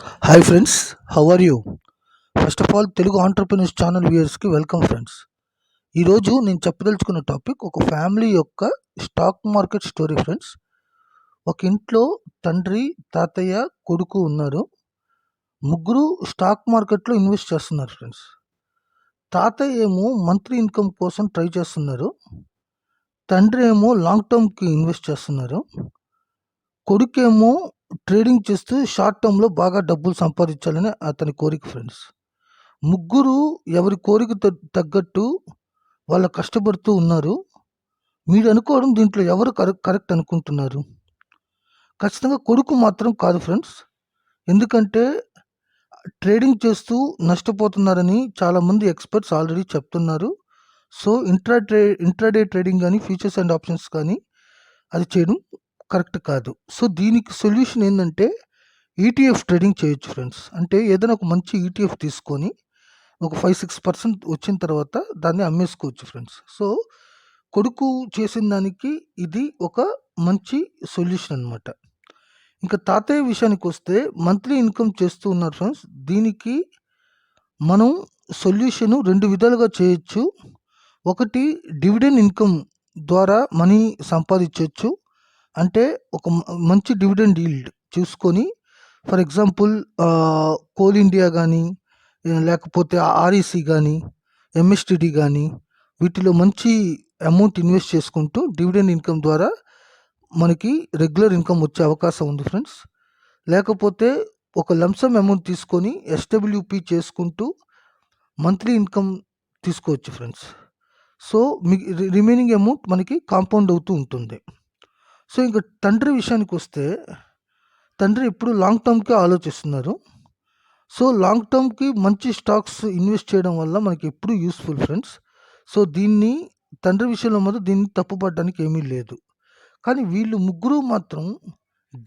Hi friends, how are you? First of all Telugu entrepreneurs channel వ్యూయర్స్‌కి welcome friends. ఈరోజు నేను చెప్పదలుచుకున్న టాపిక్ ఒక ఫ్యామిలీ యొక్క స్టాక్ మార్కెట్ స్టోరీ ఫ్రెండ్స్. ఒక ఇంట్లో తండ్రి, తాతయ్య, కొడుకు ఉన్నారు. ముగ్గురు స్టాక్ మార్కెట్‌లో ఇన్వెస్ట్ చేస్తున్నారు ఫ్రెండ్స్. తాతయ్య ఏమో మంత్లీ ఇన్కమ్ కోసం ట్రై చేస్తున్నారు. తండ్రి ఏమో లాంగ్ టర్మ్‌కి ఇన్వెస్ట్ చేస్తున్నారు. కొడుకేమో ట్రేడింగ్ చేస్తూ షార్ట్ టర్మ్‌లో బాగా డబ్బులు సంపాదించాలని అతని కోరిక ఫ్రెండ్స్. ముగ్గురు ఎవరి కోరిక తగ్గట్టు వాళ్ళు కష్టపడుతూ ఉన్నారు. మీరు అనుకోవడం దీంట్లో ఎవరు కరెక్ట్ అనుకుంటున్నారు? ఖచ్చితంగా కొడుకు మాత్రం కాదు ఫ్రెండ్స్. ఎందుకంటే ట్రేడింగ్ చేస్తూ నష్టపోతున్నారని చాలామంది ఎక్స్పర్ట్స్ ఆల్రెడీ చెప్తున్నారు. సో ఇంట్రాడే ట్రేడింగ్ కానీ ఫ్యూచర్స్ అండ్ ఆప్షన్స్ కానీ అది చేయడం కరెక్ట్ కాదు. సో దీనికి సొల్యూషన్ ఏంటంటే ఈటీఎఫ్ ట్రేడింగ్ చేయొచ్చు ఫ్రెండ్స్. అంటే ఏదైనా ఒక మంచి ఈటీఎఫ్ తీసుకొని ఒక 5-6% వచ్చిన తర్వాత దాన్ని అమ్మేసుకోవచ్చు ఫ్రెండ్స్. సో కొడుకు చేసిన దానికి ఇది ఒక మంచి సొల్యూషన్ అనమాట. ఇంకా తాతయ్య విషయానికి వస్తే మంత్లీ ఇన్కమ్ చేస్తూ ఉన్నారు ఫ్రెండ్స్. దీనికి మనం సొల్యూషను 2 విధాలుగా చేయొచ్చు. ఒకటి డివిడెండ్ ఇన్కమ్ ద్వారా మనీ సంపాదించొచ్చు. అంటే ఒక మంచి డివిడెండ్ ఈల్డ్ చూసుకొని ఫర్ ఎగ్జాంపుల్ కోల్ ఇండియా కానీ లేకపోతే ఆర్ఈసీ కానీ ఎంఎస్టిడి కానీ వీటిలో మంచి అమౌంట్ ఇన్వెస్ట్ చేసుకుంటూ డివిడెండ్ ఇన్కమ్ ద్వారా మనకి రెగ్యులర్ ఇన్కమ్ వచ్చే అవకాశం ఉంది ఫ్రెండ్స్. లేకపోతే ఒక లంసమ్ అమౌంట్ తీసుకొని ఎస్డబ్ల్యూపి చేసుకుంటూ మంత్లీ ఇన్కమ్ తీసుకోవచ్చు ఫ్రెండ్స్. సో రిమైనింగ్ అమౌంట్ మనకి కాంపౌండ్ అవుతూ ఉంటుంది. సో ఇంకా తండ్రి విషయానికి వస్తే తండ్రి ఎప్పుడు లాంగ్ టర్మ్కే ఆలోచిస్తున్నారు. సో లాంగ్ టర్మ్కి మంచి స్టాక్స్ ఇన్వెస్ట్ చేయడం వల్ల మనకి ఎప్పుడు యూస్ఫుల్ ఫ్రెండ్స్. సో దీన్ని తండ్రి విషయంలో మాత్రం దీన్ని తప్పుపడడానికి ఏమీ లేదు. కానీ వీళ్ళు ముగ్గురు మాత్రం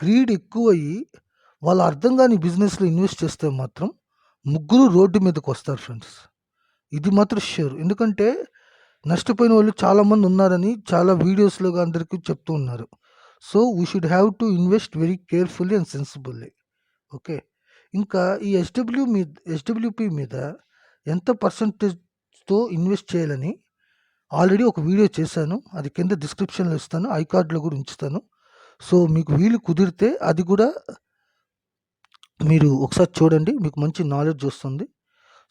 గ్రీడ్ ఎక్కువయ్యి వాళ్ళు అర్థం కాని బిజినెస్లో ఇన్వెస్ట్ చేస్తే మాత్రం ముగ్గురు రోడ్డు మీదకి వస్తారు ఫ్రెండ్స్. ఇది మాత్రం ష్యూర్. ఎందుకంటే నష్టపోయిన వాళ్ళు చాలామంది ఉన్నారని చాలా వీడియోస్లో అందరికీ చెప్తూ ఉన్నారు. So we should have to invest very carefully and sensibly. Okay. ఇంకా ఈ ఎస్డబ్ల్యూపి మీద ఎంత పర్సంటేజ్తో ఇన్వెస్ట్ చేయాలని ఆల్రెడీ ఒక వీడియో చేశాను. అది కింద డిస్క్రిప్షన్లో ఇస్తాను, ఐకార్డ్లో కూడా ఉంచుతాను. సో మీకు వీలు కుదిరితే అది కూడా మీరు ఒకసారి చూడండి, మీకు మంచి నాలెడ్జ్ వస్తుంది.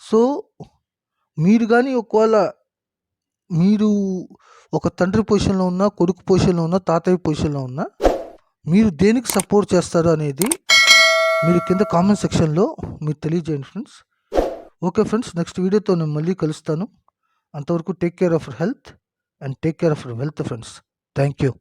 సో మీరు కానీ ఒకవేళ మీరు ఒక తండ్రి పొజిషన్లో ఉన్నా, కొడుకు పొజిషన్లో ఉన్నా, తాతయ్య పొజిషన్లో ఉన్నా, మీరు దేనికి సపోర్ట్ చేస్తారు అనేది మీరు కింద కామెంట్ సెక్షన్లో మీరు తెలియజేయండి ఫ్రెండ్స్. ఓకే ఫ్రెండ్స్, నెక్స్ట్ వీడియోతో నేను మళ్ళీ కలుస్తాను. అంతవరకు take care of your health and take care of your wealth friends. Thank you.